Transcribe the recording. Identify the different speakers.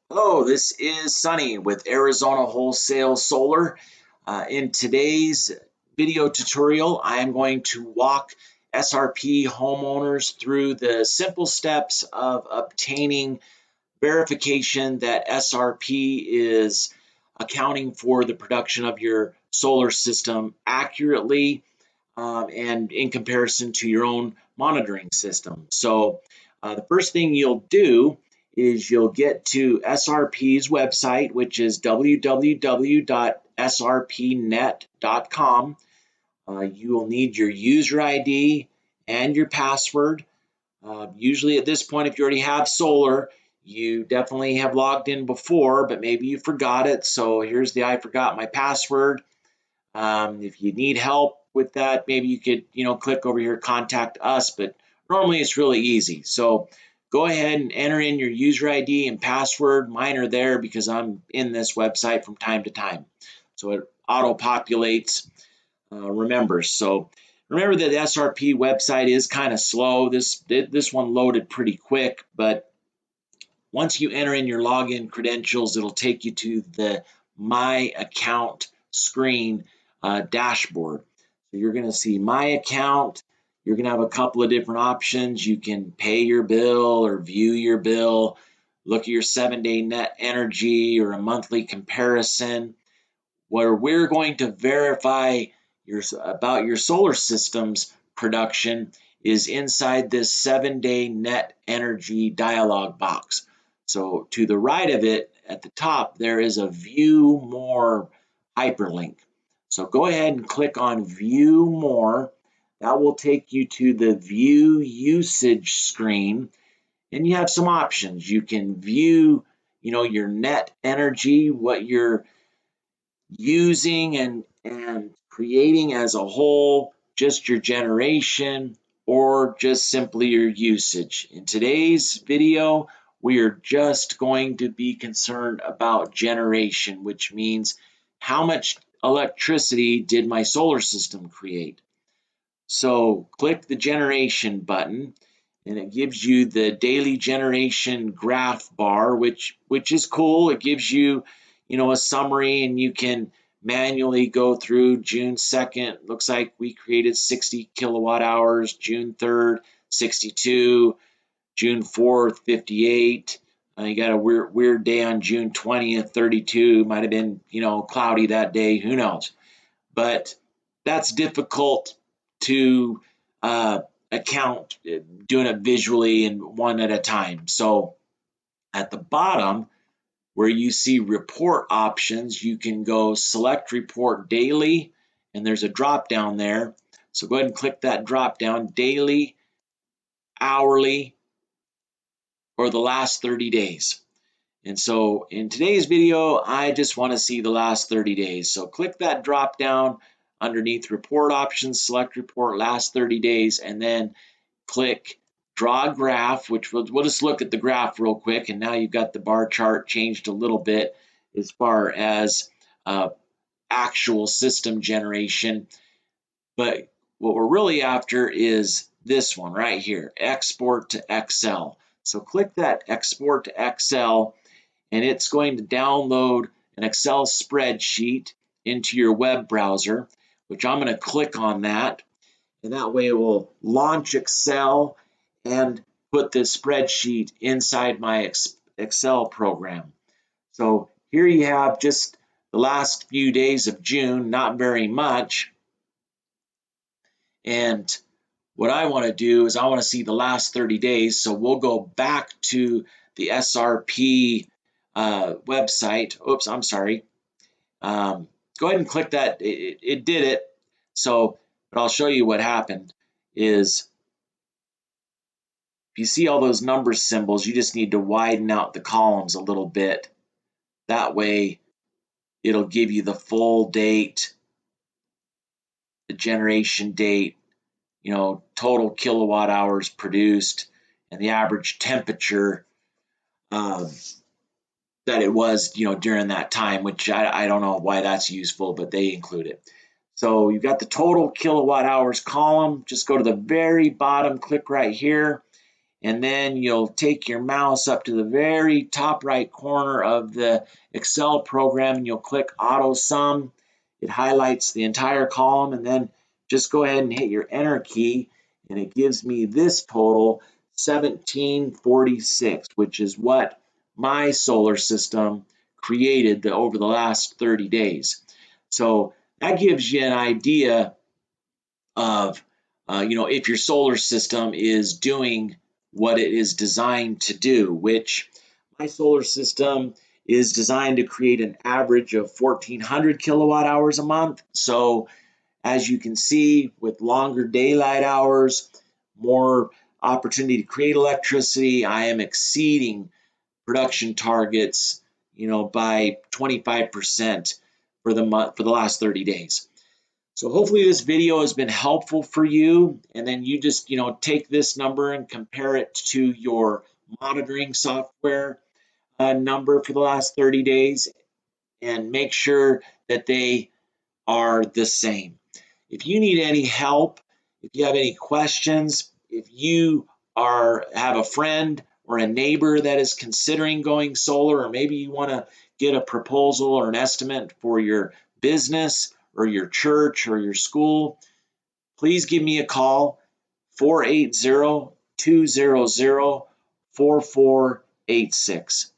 Speaker 1: Hello, this is Sonny with Arizona Wholesale Solar. In today's video tutorial, I am going to walk SRP homeowners through the simple steps of obtaining verification that SRP is accounting for the production of your solar system accurately and in comparison to your own monitoring system. So the first thing you'll do is you'll get to SRP's website, which is www.srpnet.com. You will need your user ID and your password. Usually at this point, if you already have solar, you definitely have logged in before, but maybe you forgot it. So here's the I forgot my password. If you need help with that, maybe you could, click over here, contact us, but normally it's really easy. So go ahead and enter in your user ID and password. Mine are there because I'm in this website from time to time. So it auto-populates, remembers. So remember that the SRP website is kind of slow. This one loaded pretty quick, but once you enter in your login credentials, it'll take you to the My Account screen dashboard. So you're going to see My Account. You're going to have a couple of different options. You can pay your bill or view your bill, look at your 7-day net energy or a monthly comparison. Where we're going to verify about your solar system's production is inside this 7-day net energy dialog box. So to the right of it, at the top, there is a View More hyperlink. So go ahead and click on View More. That will take you to the View Usage screen, and you have some options. You can view, your net energy, what you're using and creating as a whole, just your generation, or just simply your usage. In today's video, we are just going to be concerned about generation, which means how much electricity did my solar system create. So click the generation button and it gives you the daily generation graph bar, which is cool. It gives you, a summary, and you can manually go through June 2nd. Looks like we created 60 kilowatt hours, June 3rd, 62, June 4th, 58. You got a weird day on June 20th, 32. Might have been, cloudy that day. Who knows? But that's difficult to account, doing it visually and one at a time. So at the bottom where you see report options, you can go select report daily, and there's a drop down there. So go ahead and click that drop down, daily, hourly, or the last 30 days. And so in today's video, I just want to see the last 30 days. So click that drop down underneath report options, select report last 30 days, and then click draw graph, which we'll just look at the graph real quick. And now you've got the bar chart changed a little bit as far as actual system generation. But what we're really after is this one right here, export to Excel. So click that export to Excel, and it's going to download an Excel spreadsheet into your web browser, which I'm going to click on that, and that way it will launch Excel and put this spreadsheet inside my Excel program. So here you have just the last few days of June, not very much. And what I want to do is I want to see the last 30 days. So we'll go back to the SRP website. Oops, I'm sorry. Go ahead and click that. It did it. So, but I'll show you what happened is if you see all those number symbols, you just need to widen out the columns a little bit. That way it'll give you the full date, the generation date, total kilowatt hours produced, and the average temperature that it was, during that time, which I don't know why that's useful, but they include it. So you've got the total kilowatt hours column. Just go to the very bottom, click right here, and then you'll take your mouse up to the very top right corner of the Excel program and you'll click Auto Sum. It highlights the entire column, and then just go ahead and hit your Enter key, and it gives me this total, 1746, which is what my solar system created over the last 30 days. So that gives you an idea of if your solar system is doing what it is designed to do, which my solar system is designed to create an average of 1,400 kilowatt hours a month. So as you can see, with longer daylight hours, more opportunity to create electricity, I am exceeding production targets, by 25% for the month, for the last 30 days. So hopefully this video has been helpful for you, and then you just, take this number and compare it to your monitoring software number for the last 30 days and make sure that they are the same. If you need any help, if you have any questions, if you have a friend or a neighbor that is considering going solar, or maybe you want to get a proposal or an estimate for your business or your church or your school, please give me a call, 480-200-4486.